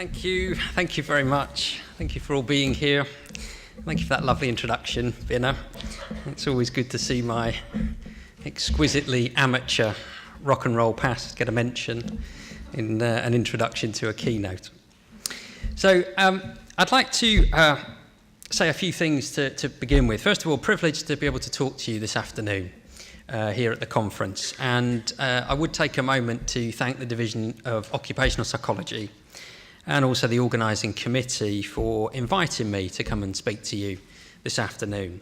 Thank you. Thank you very much. Thank you for all being here. Thank you for that lovely introduction, Vinna. It's always good to see my exquisitely amateur rock and roll past get a mention in an introduction to a keynote. So I'd like to say a few things to begin with. First of all, privileged to be able to talk to you this afternoon here at the conference. And I would take a moment to thank the Division of Occupational Psychology and also the organising committee for inviting me to come and speak to you this afternoon.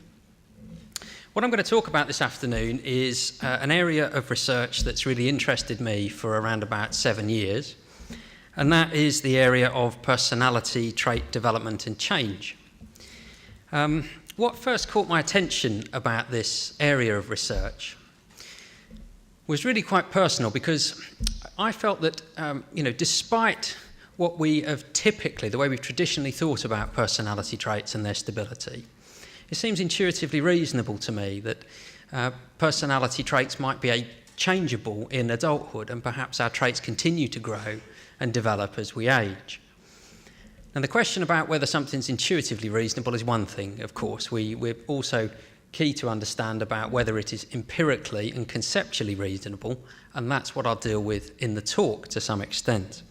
What I'm going to talk about this afternoon is an area of research that's really interested me for around about 7 years, and that is the area of personality, trait development and change. What first caught my attention about this area of research was really quite personal, because I felt that, despite what we have typically, the way we've traditionally thought about personality traits and their stability, it seems intuitively reasonable to me that personality traits might be changeable in adulthood, and perhaps our traits continue to grow and develop as we age. Now, the question about whether something's intuitively reasonable is one thing, of course. We're also key to understand about whether it is empirically and conceptually reasonable, and that's what I'll deal with in the talk to some extent.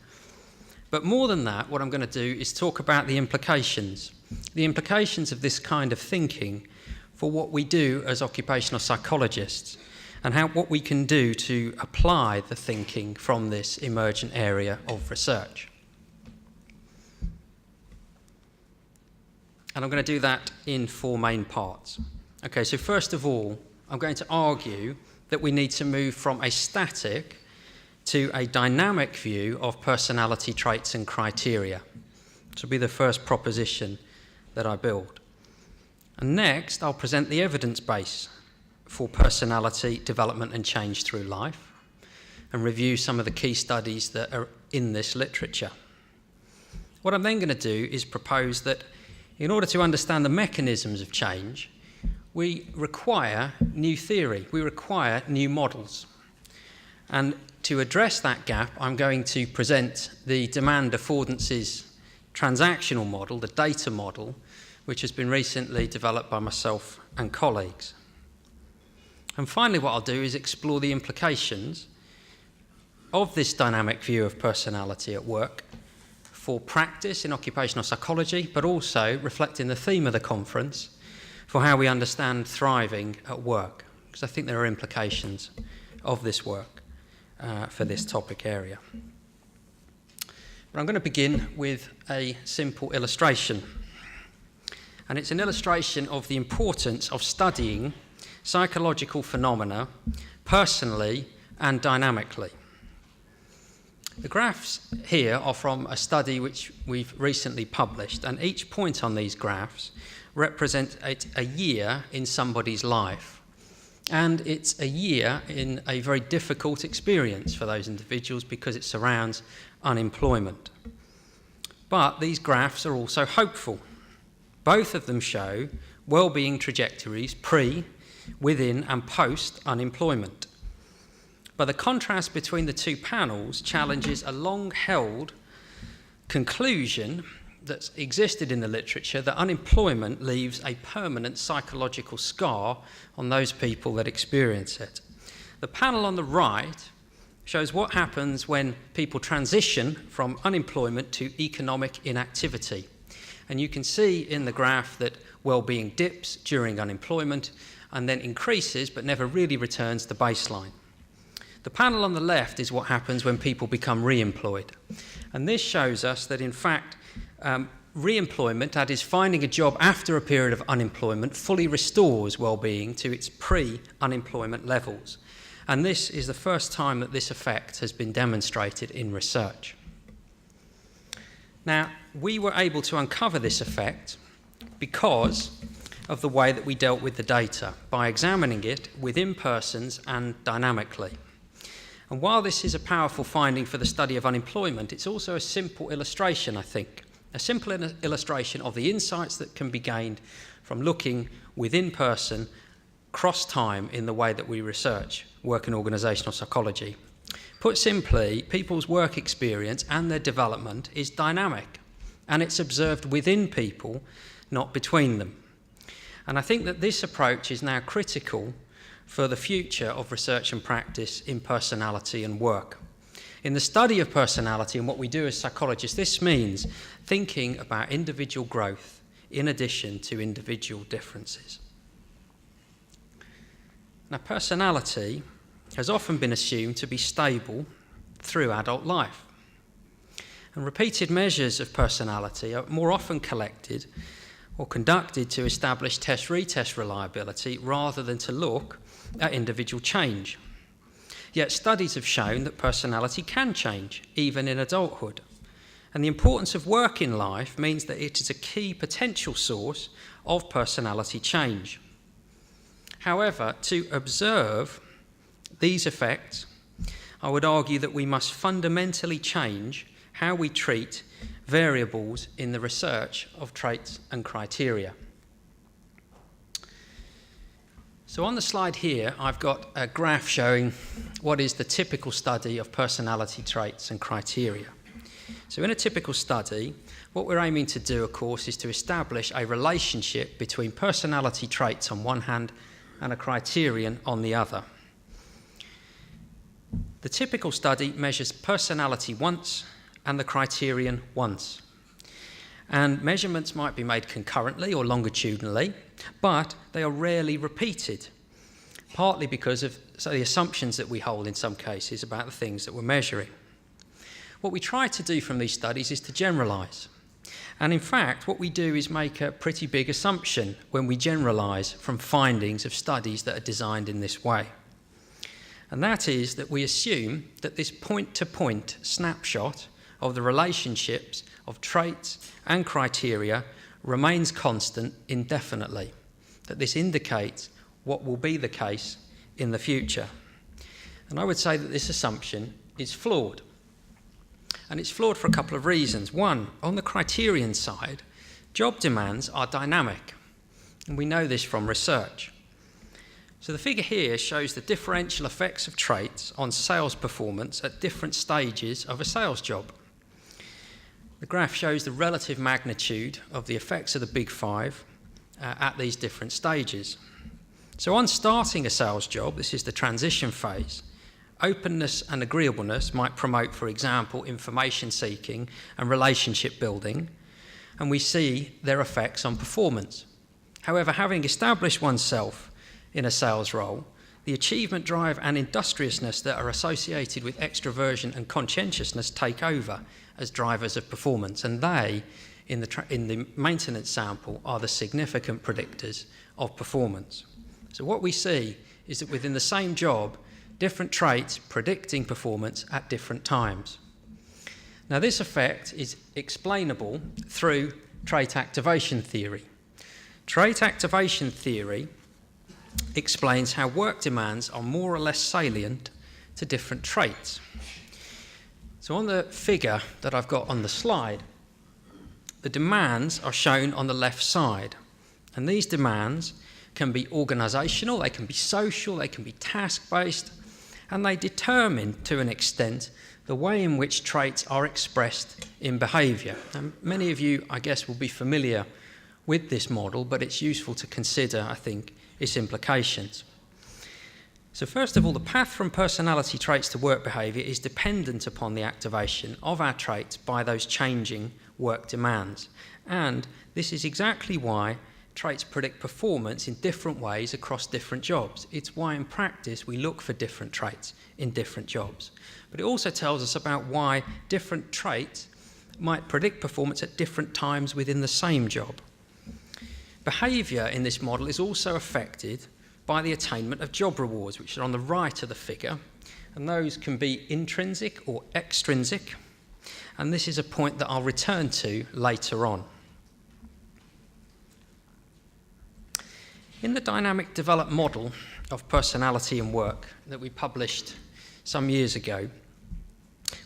But more than that, what I'm going to do is talk about the implications of this kind of thinking for what we do as occupational psychologists, and what we can do to apply the thinking from this emergent area of research. And I'm going to do that in 4 main parts. Okay, so first of all, I'm going to argue that we need to move from a static to a dynamic view of personality traits and criteria. This will be the first proposition that I build. And next, I'll present the evidence base for personality development and change through life, and review some of the key studies that are in this literature. What I'm then going to do is propose that in order to understand the mechanisms of change, we require new theory, we require new models. And to address that gap, I'm going to present the demand affordances transactional model, the data model, which has been recently developed by myself and colleagues. And finally, what I'll do is explore the implications of this dynamic view of personality at work for practice in occupational psychology, but also reflecting the theme of the conference for how we understand thriving at work, because I think there are implications of this work for this topic area. But I'm going to begin with a simple illustration. And it's an illustration of the importance of studying psychological phenomena personally and dynamically. The graphs here are from a study which we've recently published, and each point on these graphs represents a year in somebody's life. And it's a year in a very difficult experience for those individuals because it surrounds unemployment. But these graphs are also hopeful. Both of them show well-being trajectories pre, within and post-unemployment. But the contrast between the two panels challenges a long-held conclusion that's existed in the literature that unemployment leaves a permanent psychological scar on those people that experience it. The panel on the right shows what happens when people transition from unemployment to economic inactivity. And you can see in the graph that well-being dips during unemployment and then increases but never really returns to baseline. The panel on the left is what happens when people become re-employed. And this shows us that, in fact, re-employment, that is finding a job after a period of unemployment, fully restores well-being to its pre-unemployment levels. And this is the first time that this effect has been demonstrated in research. Now, we were able to uncover this effect because of the way that we dealt with the data, by examining it within persons and dynamically. And while this is a powerful finding for the study of unemployment, it's also a simple illustration, I think. A simple illustration of the insights that can be gained from looking within person, cross time in the way that we research work in organisational psychology Put simply, people's work experience and their development is dynamic, and it's observed within people, not between them. And I think that this approach is now critical for the future of research and practice in personality and work. In the study of personality and what we do as psychologists, this means thinking about individual growth in addition to individual differences. Now, personality has often been assumed to be stable through adult life. And repeated measures of personality are more often collected or conducted to establish test-retest reliability rather than to look at individual change. Yet studies have shown that personality can change, even in adulthood. And the importance of work in life means that it is a key potential source of personality change. However, to observe these effects, I would argue that we must fundamentally change how we treat variables in the research of traits and criteria. So on the slide here, I've got a graph showing what is the typical study of personality traits and criteria. So in a typical study, what we're aiming to do, of course, is to establish a relationship between personality traits on one hand and a criterion on the other. The typical study measures personality once and the criterion once. And measurements might be made concurrently or longitudinally, but they are rarely repeated, partly because of the assumptions that we hold in some cases about the things that we're measuring. What we try to do from these studies is to generalise. And in fact, what we do is make a pretty big assumption when we generalise from findings of studies that are designed in this way. And that is that we assume that this point-to-point snapshot of the relationships of traits and criteria remains constant indefinitely, that this indicates what will be the case in the future. And I would say that this assumption is flawed. And it's flawed for a couple of reasons. One, on the criterion side, job demands are dynamic, and we know this from research. So the figure here shows the differential effects of traits on sales performance at different stages of a sales job. The graph shows the relative magnitude of the effects of the Big Five at these different stages. So on starting a sales job, this is the transition phase, openness and agreeableness might promote, for example, information seeking and relationship building, and we see their effects on performance. However, having established oneself in a sales role, the achievement drive and industriousness that are associated with extroversion and conscientiousness take over as drivers of performance, and they, in the maintenance sample, are the significant predictors of performance. So what we see is that within the same job, different traits predicting performance at different times. Now this effect is explainable through trait activation theory. Trait activation theory explains how work demands are more or less salient to different traits. So on the figure that I've got on the slide, the demands are shown on the left side, and these demands can be organisational, they can be social, they can be task-based, and they determine, to an extent, the way in which traits are expressed in behaviour. And many of you, I guess, will be familiar with this model, but it's useful to consider, I think, its implications. So first of all, the path from personality traits to work behaviour is dependent upon the activation of our traits by those changing work demands. And this is exactly why traits predict performance in different ways across different jobs. It's why in practice we look for different traits in different jobs. But it also tells us about why different traits might predict performance at different times within the same job. Behaviour in this model is also affected by the attainment of job rewards, which are on the right of the figure, and those can be intrinsic or extrinsic, and this is a point that I'll return to later on. In the dynamic developed model of personality and work that we published some years ago,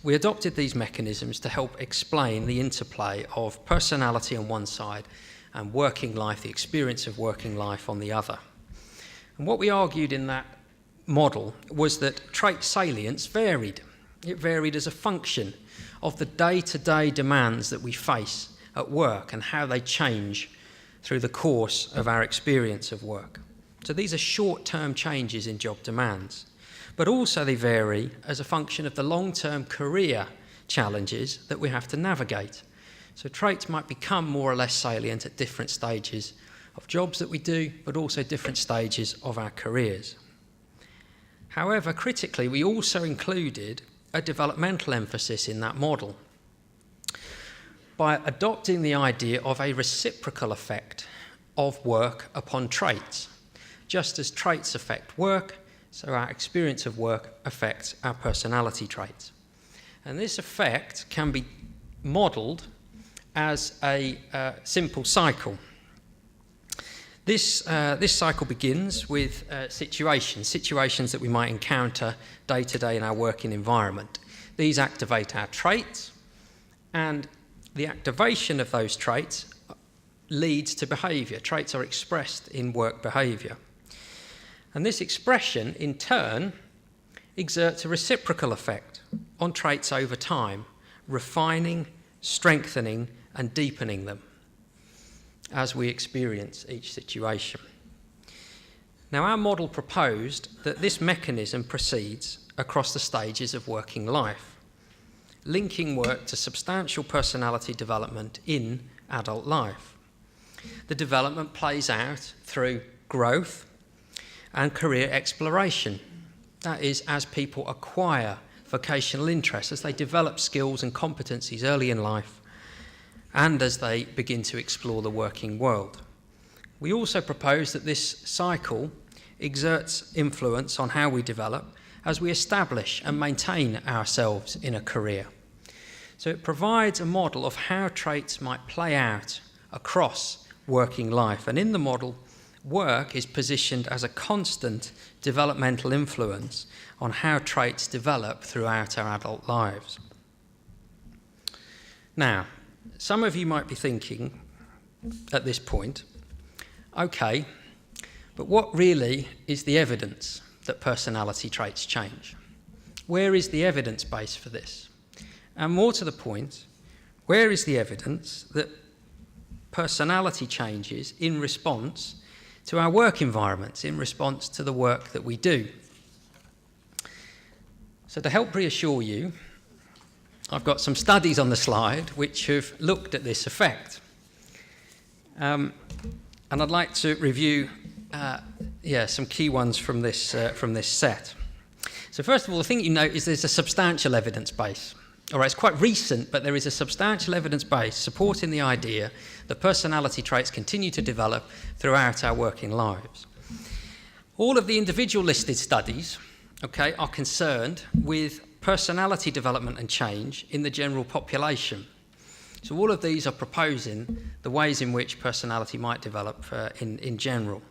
we adopted these mechanisms to help explain the interplay of personality on one side and working life, the experience of working life on the other. And what we argued in that model was that trait salience varied. It varied as a function of the day-to-day demands that we face at work and how they change through the course of our experience of work. So these are short-term changes in job demands, but also they vary as a function of the long-term career challenges that we have to navigate. So traits might become more or less salient at different stages of jobs that we do, but also different stages of our careers. However, critically, we also included a developmental emphasis in that model by adopting the idea of a reciprocal effect of work upon traits. Just as traits affect work, so our experience of work affects our personality traits. And this effect can be modelled as a simple cycle. This cycle begins with situations that we might encounter day to day in our working environment. These activate our traits, and the activation of those traits leads to behaviour. Traits are expressed in work behaviour. And this expression, in turn, exerts a reciprocal effect on traits over time, refining, strengthening, and deepening them as we experience each situation. Now, our model proposed that this mechanism proceeds across the stages of working life, linking work to substantial personality development in adult life. The development plays out through growth and career exploration. That is, as people acquire vocational interests, as they develop skills and competencies early in life, and as they begin to explore the working world. We also propose that this cycle exerts influence on how we develop as we establish and maintain ourselves in a career. So it provides a model of how traits might play out across working life. And in the model, work is positioned as a constant developmental influence on how traits develop throughout our adult lives. Now, some of you might be thinking at this point, okay, but what really is the evidence that personality traits change? Where is the evidence base for this? And more to the point, where is the evidence that personality changes in response to our work environments, in response to the work that we do? So to help reassure you, I've got some studies on the slide which have looked at this effect. And I'd like to review some key ones from this set. So first of all, the thing you note is there's a substantial evidence base. All right, it's quite recent, but there is a substantial evidence base supporting the idea that personality traits continue to develop throughout our working lives. All of the individual listed studies, okay, are concerned with personality development and change in the general population. So all of these are proposing the ways in which personality might develop in general.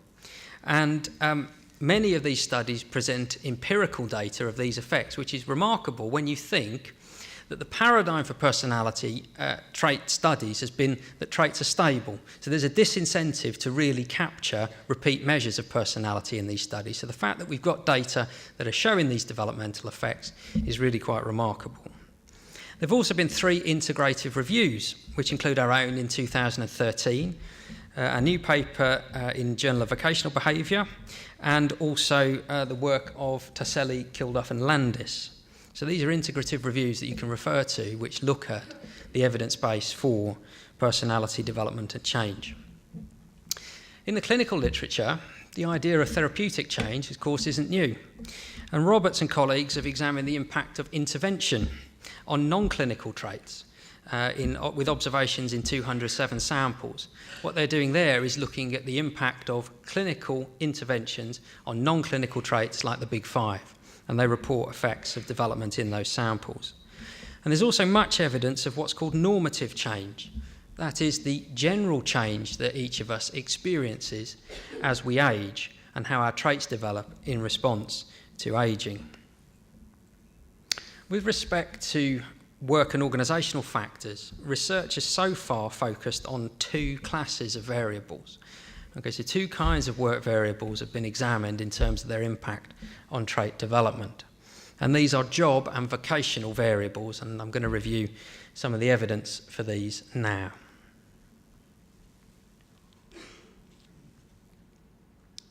And many of these studies present empirical data of these effects, which is remarkable when you think that the paradigm for personality trait studies has been that traits are stable. So there's a disincentive to really capture repeat measures of personality in these studies. So the fact that we've got data that are showing these developmental effects is really quite remarkable. There have also been 3 integrative reviews, which include our own in 2013, a new paper in Journal of Vocational Behaviour, and also the work of Tasselli, Kilduff and Landis. So these are integrative reviews that you can refer to which look at the evidence base for personality development and change. In the clinical literature, the idea of therapeutic change, of course, isn't new. And Roberts and colleagues have examined the impact of intervention on non-clinical traits with observations in 207 samples. What they're doing there is looking at the impact of clinical interventions on non-clinical traits like the Big Five, and they report effects of development in those samples. And there's also much evidence of what's called normative change. That is the general change that each of us experiences as we age and how our traits develop in response to ageing. With respect to work and organisational factors, research has so far focused on 2 classes of variables. Okay, so two kinds of work variables have been examined in terms of their impact on trait development. And these are job and vocational variables, and I'm going to review some of the evidence for these now.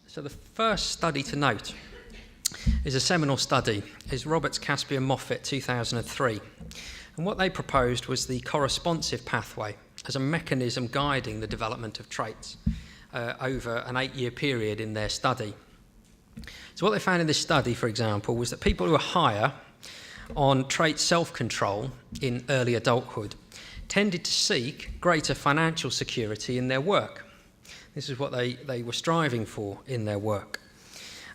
So the first study to note is a seminal study. It's Roberts, Caspi and Moffat, 2003. And what they proposed was the corresponsive pathway as a mechanism guiding the development of traits over an 8-year period in their study. So what they found in this study, for example, was that people who were higher on trait self-control in early adulthood tended to seek greater financial security in their work. This is what they were striving for in their work.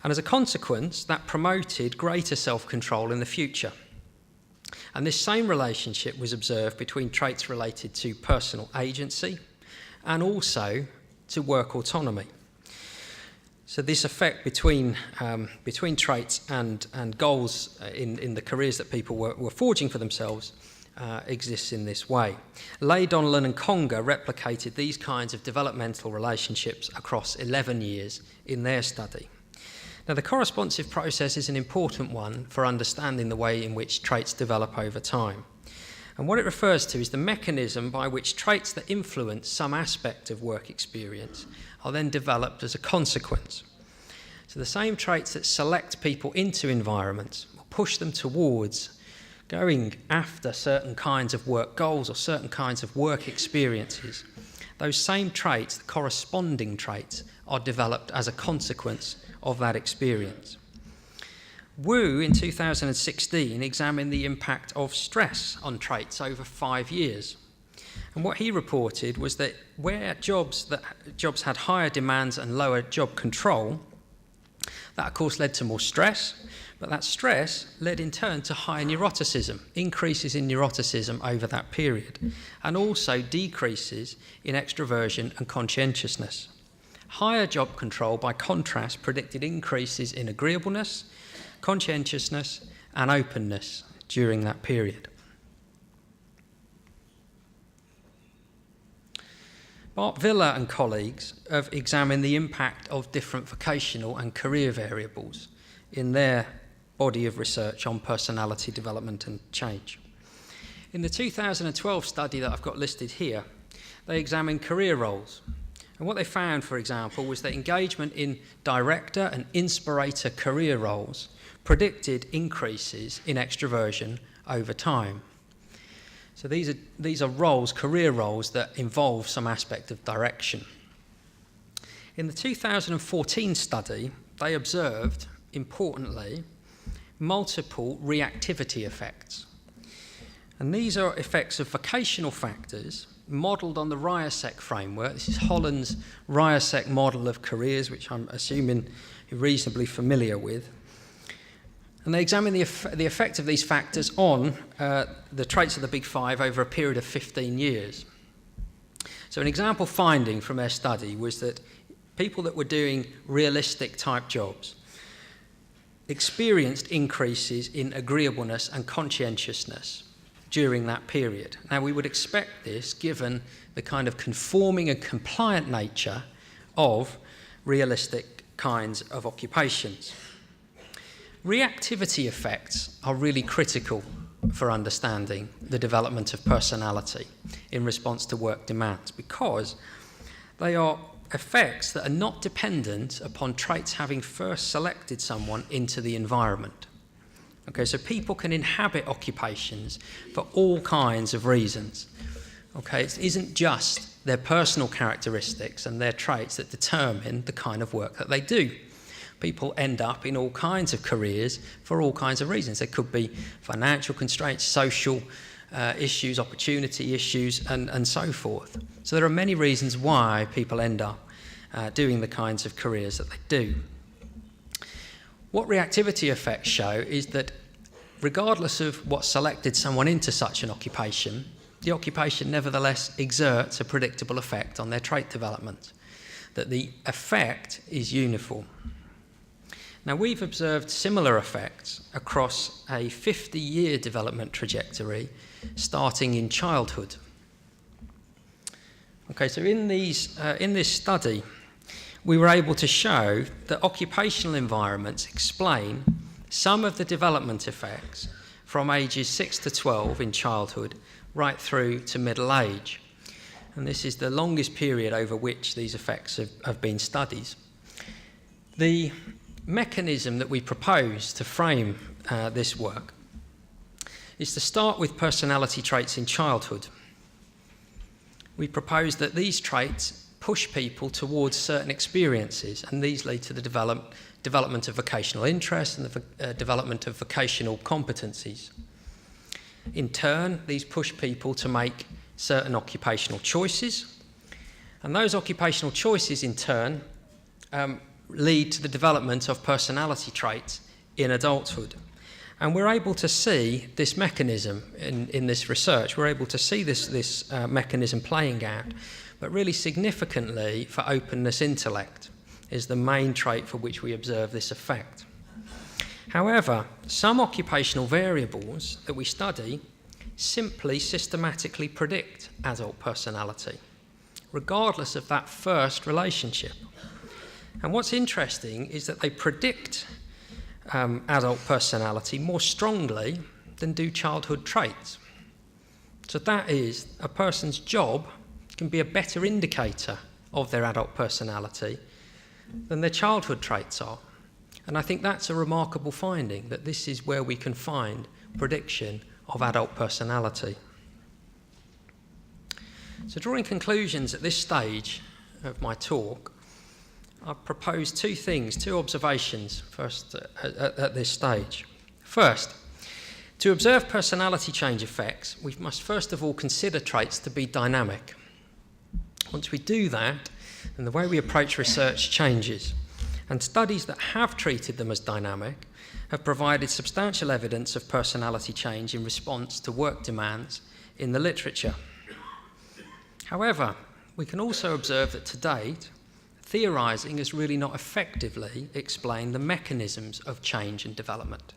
And as a consequence, that promoted greater self-control in the future. And this same relationship was observed between traits related to personal agency and also to work autonomy. So this effect between traits and goals in the careers that people were forging for themselves exists in this way. Leigh, Donnellan and Conger replicated these kinds of developmental relationships across 11 years in their study. Now, the corresponsive process is an important one for understanding the way in which traits develop over time. And what it refers to is the mechanism by which traits that influence some aspect of work experience are then developed as a consequence. So the same traits that select people into environments or push them towards going after certain kinds of work goals or certain kinds of work experiences, those same traits, the corresponding traits, are developed as a consequence of that experience. Wu, in 2016, examined the impact of stress on traits over 5 years. And what he reported was that where jobs had higher demands and lower job control, that of course led to more stress, but that stress led in turn to higher neuroticism, increases in neuroticism over that period, and also decreases in extroversion and conscientiousness. Higher job control, by contrast, predicted increases in agreeableness, conscientiousness and openness during that period. Bart Villa and colleagues have examined the impact of different vocational and career variables in their body of research on personality development and change. In the 2012 study that I've got listed here, they examined career roles. And what they found, for example, was that engagement in director and inspirator career roles predicted increases in extroversion over time. So these are roles, career roles, that involve some aspect of direction. In the 2014 study, they observed, importantly, multiple reactivity effects. And these are effects of vocational factors modelled on the Ryersek framework. This is Holland's Ryersek model of careers, which I'm assuming you're reasonably familiar with. And they examine the effect of these factors on the traits of the Big Five over a period of 15 years. So an example finding from their study was that people that were doing realistic type jobs experienced increases in agreeableness and conscientiousness during that period. Now, we would expect this given the kind of conforming and compliant nature of realistic kinds of occupations. Reactivity effects are really critical for understanding the development of personality in response to work demands, because they are effects that are not dependent upon traits having first selected someone into the environment. Okay, so people can inhabit occupations for all kinds of reasons. Okay, it isn't just their personal characteristics and their traits that determine the kind of work that they do. People end up in all kinds of careers for all kinds of reasons. There could be financial constraints, social issues, opportunity issues, and so forth. So there are many reasons why people end up doing the kinds of careers that they do. What reactivity effects show is that regardless of what selected someone into such an occupation, the occupation nevertheless exerts a predictable effect on their trait development, that the effect is uniform. Now, we've observed similar effects across a 50-year development trajectory starting in childhood. Okay, so in this study, we were able to show that occupational environments explain some of the development effects from ages 6 to 12 in childhood right through to middle age. And this is the longest period over which these effects have been studied. The mechanism that we propose to frame this work is to start with personality traits in childhood. We propose that these traits push people towards certain experiences, and these lead to the development of vocational interest and the development of vocational competencies. In turn, these push people to make certain occupational choices, and those occupational choices in turn lead to the development of personality traits in adulthood. And we're able to see this mechanism in this research. We're able to see this mechanism playing out, but really significantly for openness intellect is the main trait for which we observe this effect. However, some occupational variables that we study simply systematically predict adult personality, regardless of that first relationship. And what's interesting is that they predict adult personality more strongly than do childhood traits. So that is, a person's job can be a better indicator of their adult personality than their childhood traits are. And I think that's a remarkable finding, that this is where we can find prediction of adult personality. So drawing conclusions at this stage of my talk, I propose two observations first at this stage. First, to observe personality change effects, we must first of all consider traits to be dynamic. Once we do that, then the way we approach research changes, and studies that have treated them as dynamic have provided substantial evidence of personality change in response to work demands in the literature. However, we can also observe that to date, theorising has really not effectively explained the mechanisms of change and development.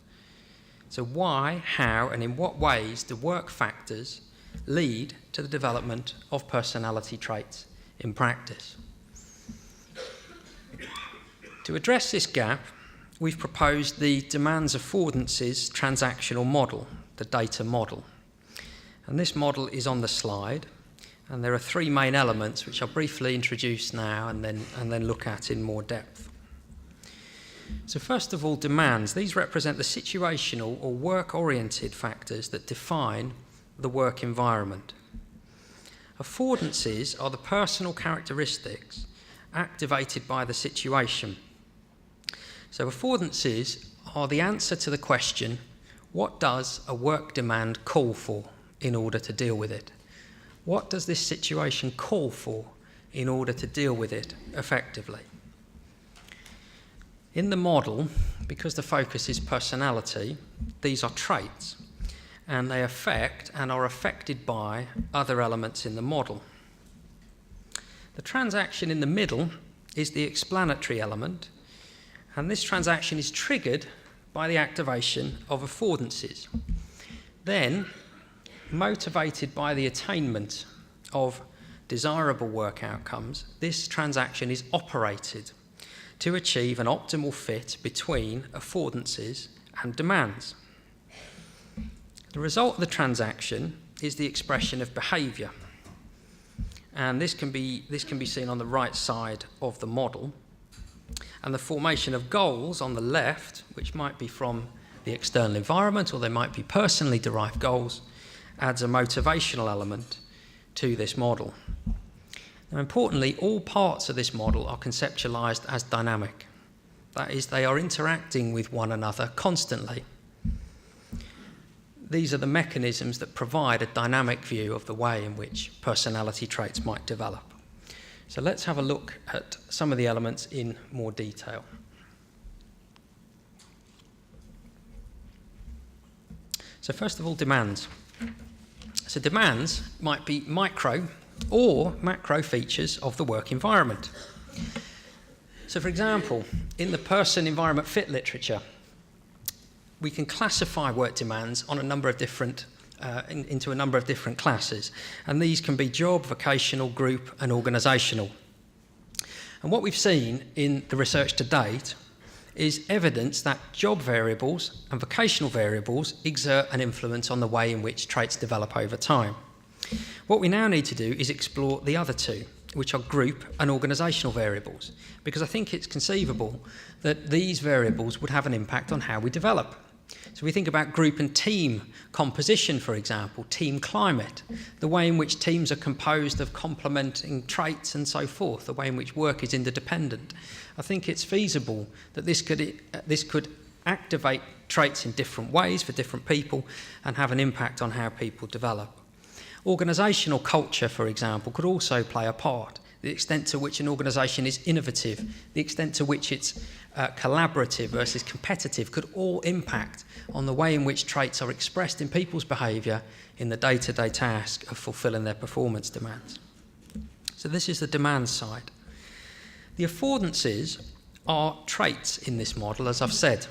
So why, how, and in what ways do work factors lead to the development of personality traits in practice? To address this gap, we've proposed the demands affordances transactional model, the data model. And this model is on the slide, and there are three main elements which I'll briefly introduce now and then look at in more depth. So first of all, demands. These represent the situational or work-oriented factors that define the work environment. Affordances are the personal characteristics activated by the situation. So affordances are the answer to the question, what does a work demand call for in order to deal with it? What does this situation call for in order to deal with it effectively? In the model, because the focus is personality, these are traits, and they affect and are affected by other elements in the model. The transaction in the middle is the explanatory element, and this transaction is triggered by the activation of affordances. Then, motivated by the attainment of desirable work outcomes, this transaction is operated to achieve an optimal fit between affordances and demands. The result of the transaction is the expression of behaviour, and this can be seen on the right side of the model, and the formation of goals on the left, which might be from the external environment or they might be personally derived goals, adds a motivational element to this model. Now, importantly, all parts of this model are conceptualised as dynamic. That is, they are interacting with one another constantly. These are the mechanisms that provide a dynamic view of the way in which personality traits might develop. So let's have a look at some of the elements in more detail. So first of all, demands. So demands might be micro or macro features of the work environment. So for example, in the person environment fit literature, we can classify work demands on a number of different into a number of different classes, and these can be job, vocational, group and organisational. And what we've seen in the research to date is evidence that job variables and vocational variables exert an influence on the way in which traits develop over time. What we now need to do is explore the other two, which are group and organisational variables, because I think it's conceivable that these variables would have an impact on how we develop. So we think about group and team composition, for example, team climate, the way in which teams are composed of complementing traits and so forth, the way in which work is interdependent. I think it's feasible that this could activate traits in different ways for different people and have an impact on how people develop. Organisational culture, for example, could also play a part. The extent to which an organisation is innovative, the extent to which it's collaborative versus competitive could all impact on the way in which traits are expressed in people's behaviour in the day-to-day task of fulfilling their performance demands. So this is the demand side. The affordances are traits in this model, as I've said,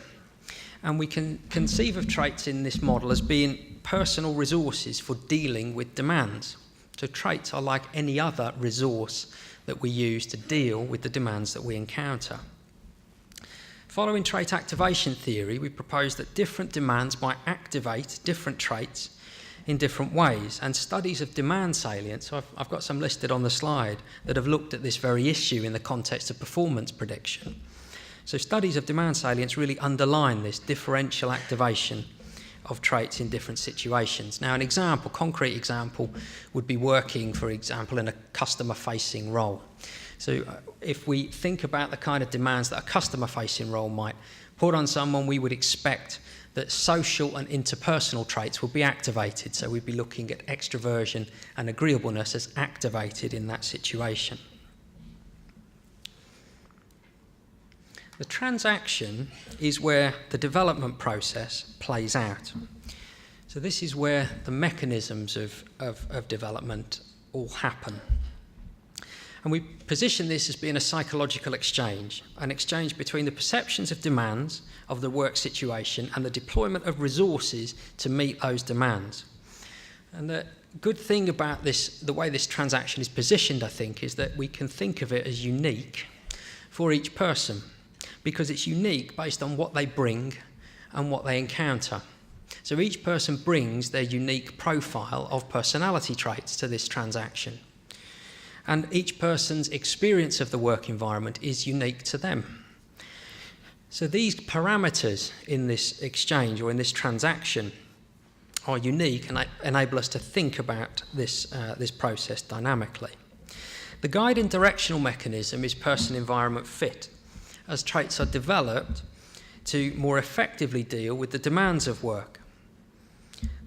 and we can conceive of traits in this model as being personal resources for dealing with demands. So traits are like any other resource that we use to deal with the demands that we encounter. Following trait activation theory, we propose that different demands might activate different traits in different ways, and studies of demand salience, so I've got some listed on the slide, that have looked at this very issue in the context of performance prediction. So studies of demand salience really underline this differential activation of traits in different situations. Now, concrete example, would be working, for example, in a customer-facing role. So if we think about the kind of demands that a customer-facing role might put on someone, we would expect that social and interpersonal traits will be activated. So we'd be looking at extroversion and agreeableness as activated in that situation. The transaction is where the development process plays out. So this is where the mechanisms of development all happen. And we position this as being a psychological exchange, an exchange between the perceptions of demands of the work situation and the deployment of resources to meet those demands. And the good thing about this, the way this transaction is positioned, I think, is that we can think of it as unique for each person, because it's unique based on what they bring and what they encounter. So each person brings their unique profile of personality traits to this transaction. And each person's experience of the work environment is unique to them. So these parameters in this exchange or in this transaction are unique and enable us to think about this process dynamically. The guiding directional mechanism is person-environment fit, as traits are developed to more effectively deal with the demands of work.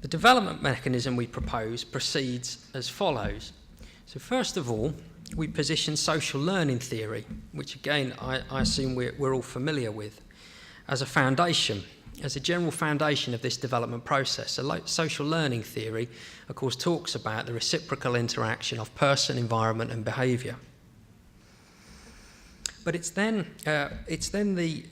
The development mechanism we propose proceeds as follows. So first of all, we position social learning theory, which again I assume we're all familiar with, as a foundation, as a general foundation of this development process. So social learning theory, of course, talks about the reciprocal interaction of person, environment and behaviour. But it's then the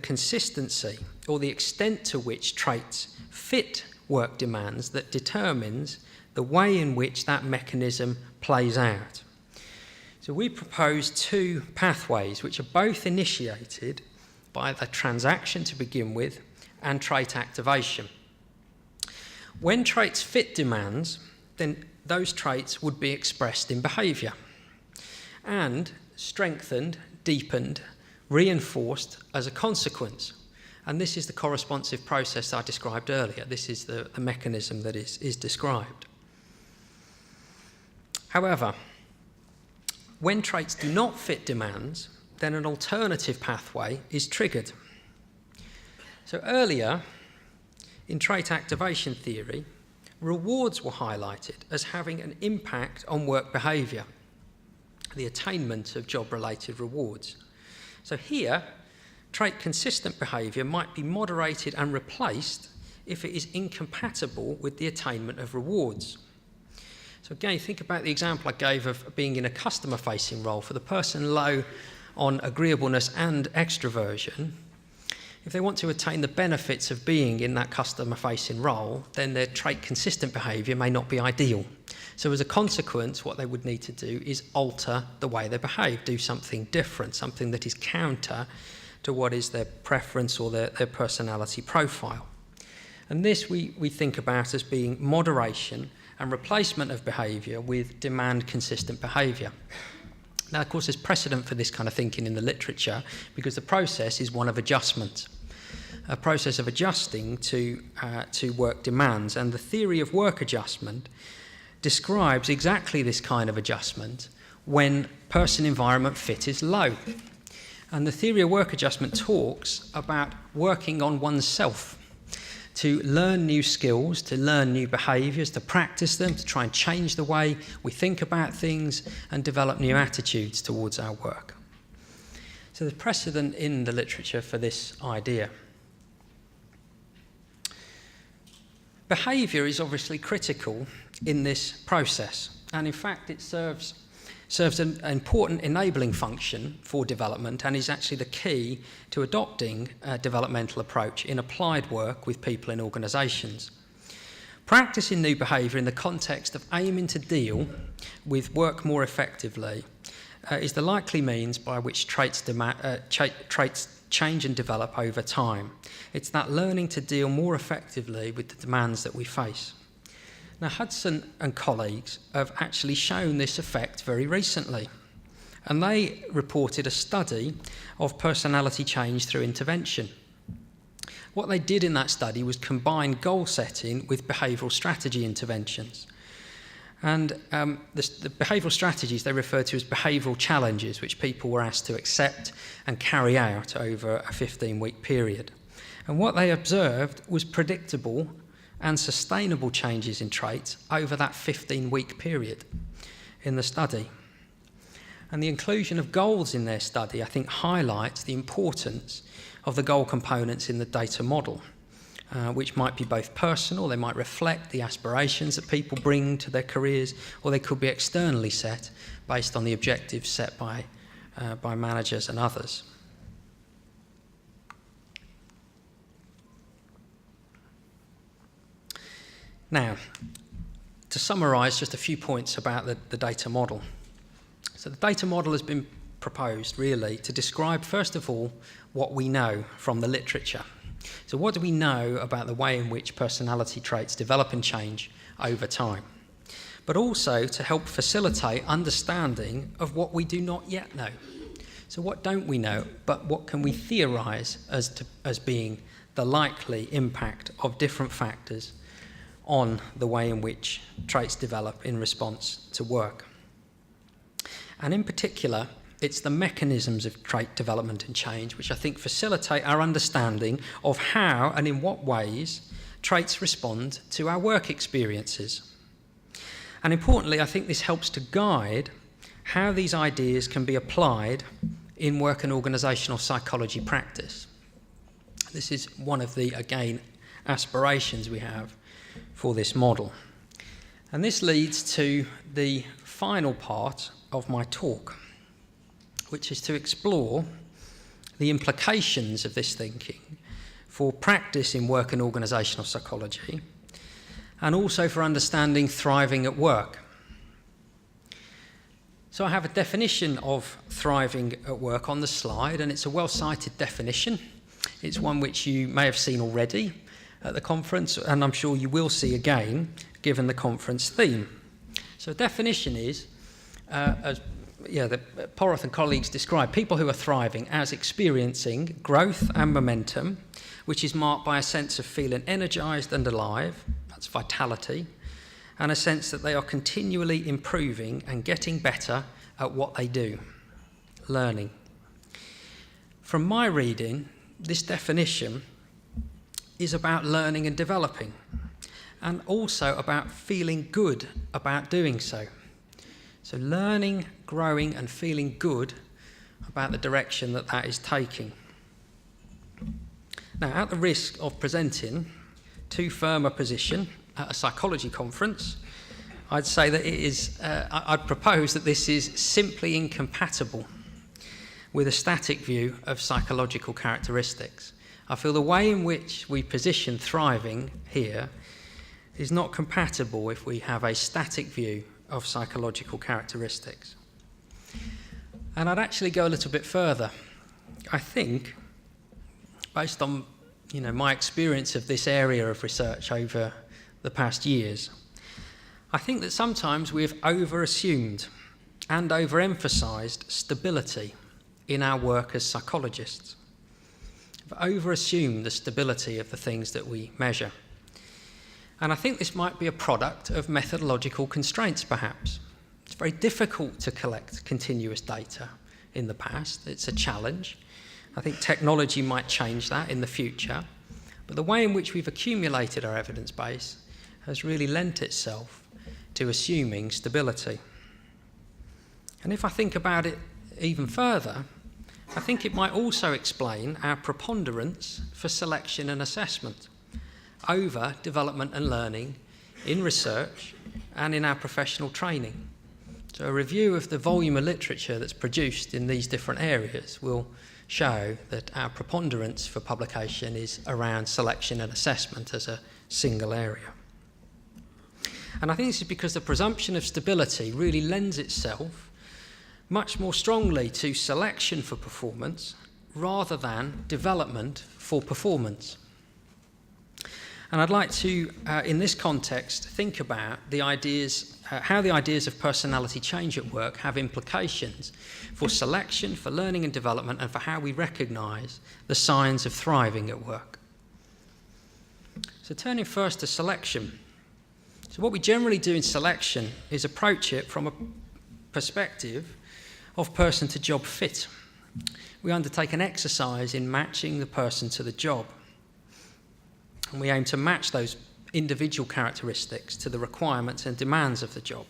consistency or the extent to which traits fit work demands that determines the way in which that mechanism plays out. So we propose two pathways which are both initiated by the transaction to begin with and trait activation. When traits fit demands, then those traits would be expressed in behaviour and strengthened, deepened, reinforced as a consequence. And this is the corresponsive process I described earlier. This is the mechanism that is described. However, when traits do not fit demands, then an alternative pathway is triggered. So earlier, in trait activation theory, rewards were highlighted as having an impact on work behaviour, the attainment of job-related rewards. So here, trait-consistent behaviour might be moderated and replaced if it is incompatible with the attainment of rewards. So again, think about the example I gave of being in a customer-facing role. For the person low on agreeableness and extroversion, if they want to attain the benefits of being in that customer-facing role, then their trait-consistent behaviour may not be ideal. So as a consequence, what they would need to do is alter the way they behave, do something different, something that is counter to what is their preference or their personality profile. And this we think about as being moderation and replacement of behaviour with demand-consistent behaviour. Now, of course, there's precedent for this kind of thinking in the literature because the process is one of adjustment, a process of adjusting to work demands. And the theory of work adjustment describes exactly this kind of adjustment when person-environment fit is low. And the theory of work adjustment talks about working on oneself, to learn new skills, to learn new behaviours, to practice them, to try and change the way we think about things and develop new attitudes towards our work. So there's precedent in the literature for this idea. Behaviour is obviously critical in this process, and in fact it serves an important enabling function for development and is actually the key to adopting a developmental approach in applied work with people in organisations. Practicing new behaviour in the context of aiming to deal with work more effectively is the likely means by which traits change and develop over time. It's that learning to deal more effectively with the demands that we face. Now, Hudson and colleagues have actually shown this effect very recently, and they reported a study of personality change through intervention. What they did in that study was combine goal setting with behavioural strategy interventions. And the behavioural strategies they referred to as behavioural challenges, which people were asked to accept and carry out over a 15-week period. And what they observed was predictable and sustainable changes in traits over that 15-week period in the study. And the inclusion of goals in their study, I think, highlights the importance of the goal components in the data model, which might be both personal, they might reflect the aspirations that people bring to their careers, or they could be externally set based on the objectives set by managers and others. Now, to summarise just a few points about the data model. So the data model has been proposed really to describe, first of all, what we know from the literature. So what do we know about the way in which personality traits develop and change over time? But also to help facilitate understanding of what we do not yet know. So what don't we know, but what can we theorise as being the likely impact of different factors on the way in which traits develop in response to work. And in particular, it's the mechanisms of trait development and change which I think facilitate our understanding of how and in what ways traits respond to our work experiences. And importantly, I think this helps to guide how these ideas can be applied in work and organisational psychology practice. This is one of the, again, aspirations we have for this model. And this leads to the final part of my talk, which is to explore the implications of this thinking for practice in work and organisational psychology, and also for understanding thriving at work. So I have a definition of thriving at work on the slide, and it's a well-cited definition. It's one which you may have seen already at the conference, and I'm sure you will see again, given the conference theme. So definition is, Porrath and colleagues describe people who are thriving as experiencing growth and momentum, which is marked by a sense of feeling energised and alive, that's vitality, and a sense that they are continually improving and getting better at what they do, learning. From my reading, this definition is about learning and developing, and also about feeling good about doing so. So learning, growing, and feeling good about the direction that is taking. Now, at the risk of presenting too firm a position at a psychology conference, I'd say that it is, I'd propose that this is simply incompatible with a static view of psychological characteristics. I feel the way in which we position thriving here is not compatible if we have a static view of psychological characteristics. And I'd actually go a little bit further. I think, based on my experience of this area of research over the past years, I think that sometimes we've over-assumed and overemphasised stability in our work as psychologists. We've over-assumed the stability of the things that we measure. And I think this might be a product of methodological constraints, perhaps. It's very difficult to collect continuous data in the past. It's a challenge. I think technology might change that in the future. But the way in which we've accumulated our evidence base has really lent itself to assuming stability. And if I think about it even further, I think it might also explain our preponderance for selection and assessment over development and learning in research and in our professional training. So a review of the volume of literature that's produced in these different areas will show that our preponderance for publication is around selection and assessment as a single area. And I think this is because the presumption of stability really lends itself much more strongly to selection for performance rather than development for performance. And I'd like to, in this context, think about the ideas, how the ideas of personality change at work have implications for selection, for learning and development, and for how we recognise the signs of thriving at work. So turning first to selection. So what we generally do in selection is approach it from a perspective of person to job fit. We undertake an exercise in matching the person to the job. And we aim to match those individual characteristics to the requirements and demands of the job.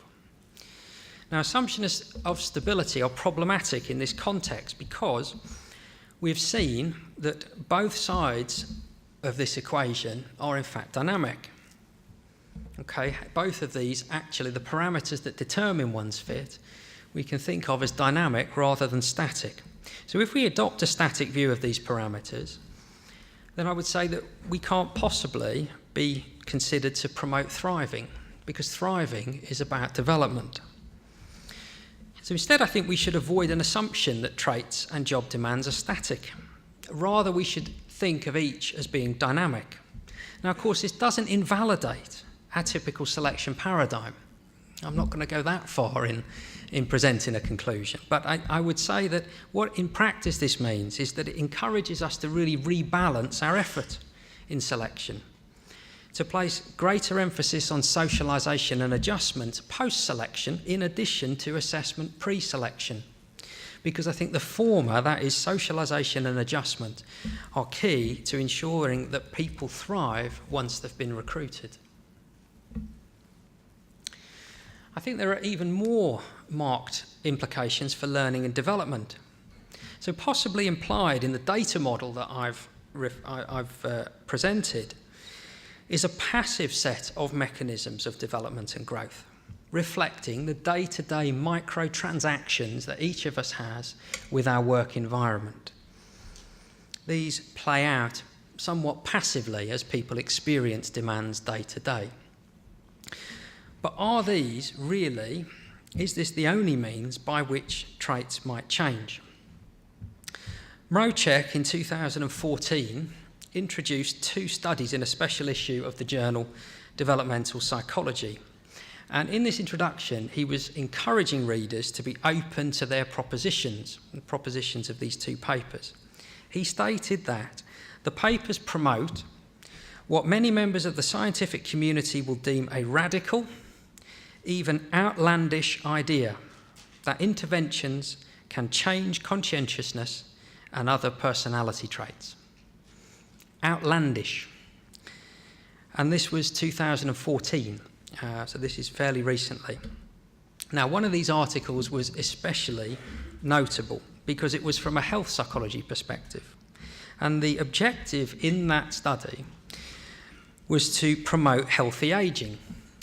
Now, assumptions of stability are problematic in this context because we've seen that both sides of this equation are in fact dynamic. Okay, both of these, actually, the parameters that determine one's fit, we can think of as dynamic rather than static. So if we adopt a static view of these parameters, then I would say that we can't possibly be considered to promote thriving, because thriving is about development. So instead, I think we should avoid an assumption that traits and job demands are static. Rather, we should think of each as being dynamic. Now, of course, this doesn't invalidate our typical selection paradigm. I'm not going to go that far in presenting a conclusion. But I would say that what in practice this means is that it encourages us to really rebalance our effort in selection, to place greater emphasis on socialisation and adjustment post-selection in addition to assessment pre-selection. Because I think the former, that is socialisation and adjustment, are key to ensuring that people thrive once they've been recruited. I think there are even more marked implications for learning and development. So possibly implied in the data model that I've presented is a passive set of mechanisms of development and growth, reflecting the day-to-day microtransactions that each of us has with our work environment. These play out somewhat passively as people experience demands day to day. But are these really, is this the only means by which traits might change? Mroczek in 2014 introduced 2 studies in a special issue of the journal Developmental Psychology. And in this introduction, he was encouraging readers to be open to their propositions, the propositions of these 2 papers. He stated that the papers promote what many members of the scientific community will deem a radical, even outlandish idea that interventions can change conscientiousness and other personality traits. Outlandish. And this was 2014, so this is fairly recently. Now, one of these articles was especially notable because it was from a health psychology perspective. And the objective in that study was to promote healthy ageing,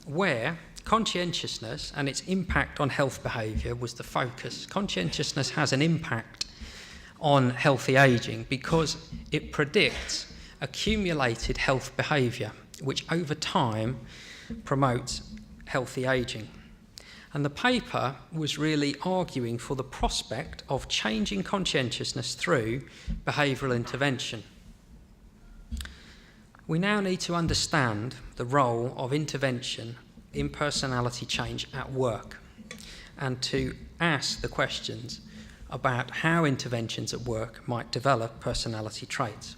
where conscientiousness and its impact on health behaviour was the focus. Conscientiousness has an impact on healthy ageing because it predicts accumulated health behaviour which over time promotes healthy ageing. And the paper was really arguing for the prospect of changing conscientiousness through behavioural intervention. We now need to understand the role of intervention in personality change at work, and to ask the questions about how interventions at work might develop personality traits.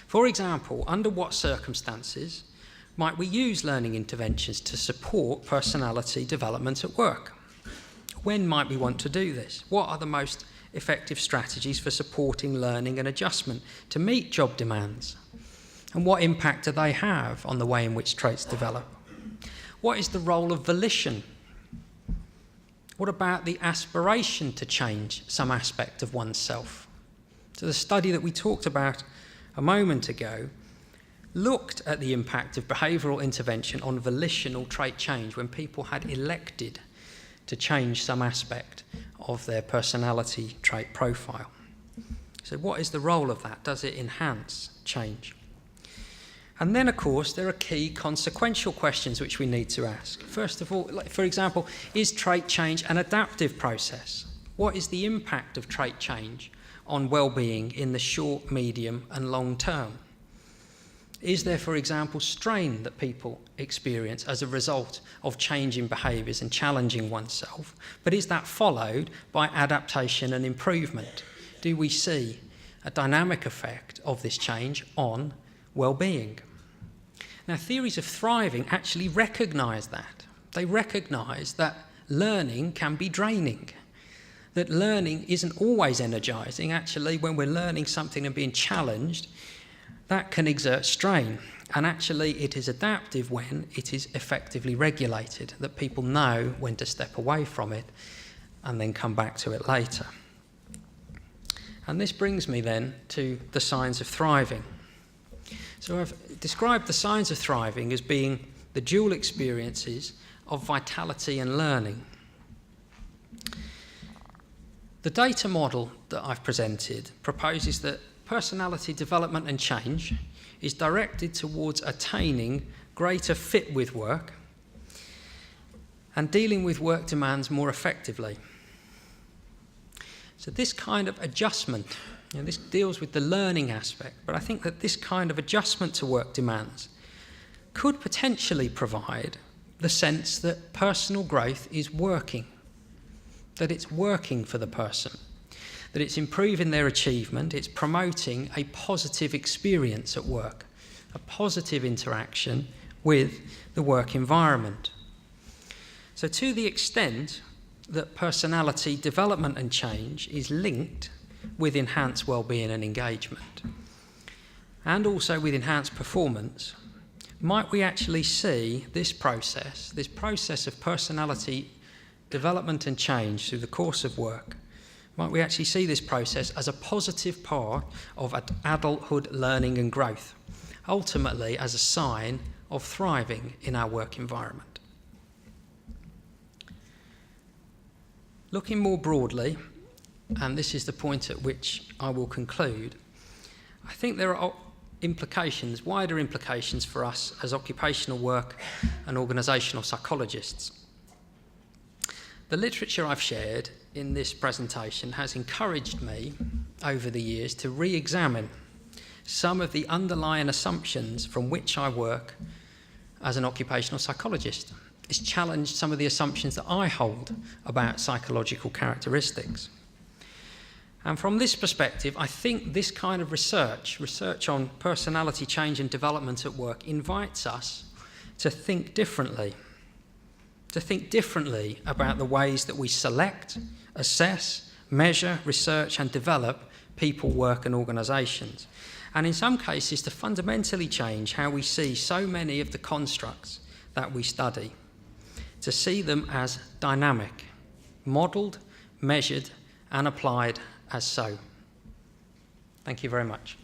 For example, under what circumstances might we use learning interventions to support personality development at work? When might we want to do this? What are the most effective strategies for supporting learning and adjustment to meet job demands? And what impact do they have on the way in which traits develop? What is the role of volition? What about the aspiration to change some aspect of oneself? So the study that we talked about a moment ago looked at the impact of behavioural intervention on volitional trait change when people had elected to change some aspect of their personality trait profile. So what is the role of that? Does it enhance change? And then, of course, there are key consequential questions which we need to ask. First of all, for example, is trait change an adaptive process? What is the impact of trait change on well-being in the short, medium and long term? Is there, for example, strain that people experience as a result of changing behaviours and challenging oneself? But is that followed by adaptation and improvement? Do we see a dynamic effect of this change on well-being? Now, theories of thriving actually recognise that. They recognise that learning can be draining, that learning isn't always energising. Actually, when we're learning something and being challenged, that can exert strain. And actually, it is adaptive when it is effectively regulated, that people know when to step away from it and then come back to it later. And this brings me then to the signs of thriving. So I've described the signs of thriving as being the dual experiences of vitality and learning. The data model that I've presented proposes that personality development and change is directed towards attaining greater fit with work and dealing with work demands more effectively. So this kind of adjustment, this deals with the learning aspect, but I think that this kind of adjustment to work demands could potentially provide the sense that personal growth is working, that it's working for the person, that it's improving their achievement, it's promoting a positive experience at work, a positive interaction with the work environment. So to the extent that personality development and change is linked with enhanced well-being and engagement, and also with enhanced performance, might we actually see this process of personality development and change through the course of work, might we actually see this process as a positive part of adulthood learning and growth, ultimately as a sign of thriving in our work environment? Looking more broadly, and this is the point at which I will conclude, I think there are implications, wider implications for us as occupational work and organisational psychologists. The literature I've shared in this presentation has encouraged me over the years to re-examine some of the underlying assumptions from which I work as an occupational psychologist. It's challenged some of the assumptions that I hold about psychological characteristics. And from this perspective, I think this kind of research on personality change and development at work, invites us to think differently about the ways that we select, assess, measure, research and develop people, work and organisations. And in some cases, to fundamentally change how we see so many of the constructs that we study, to see them as dynamic, modelled, measured and applied as so. Thank you very much.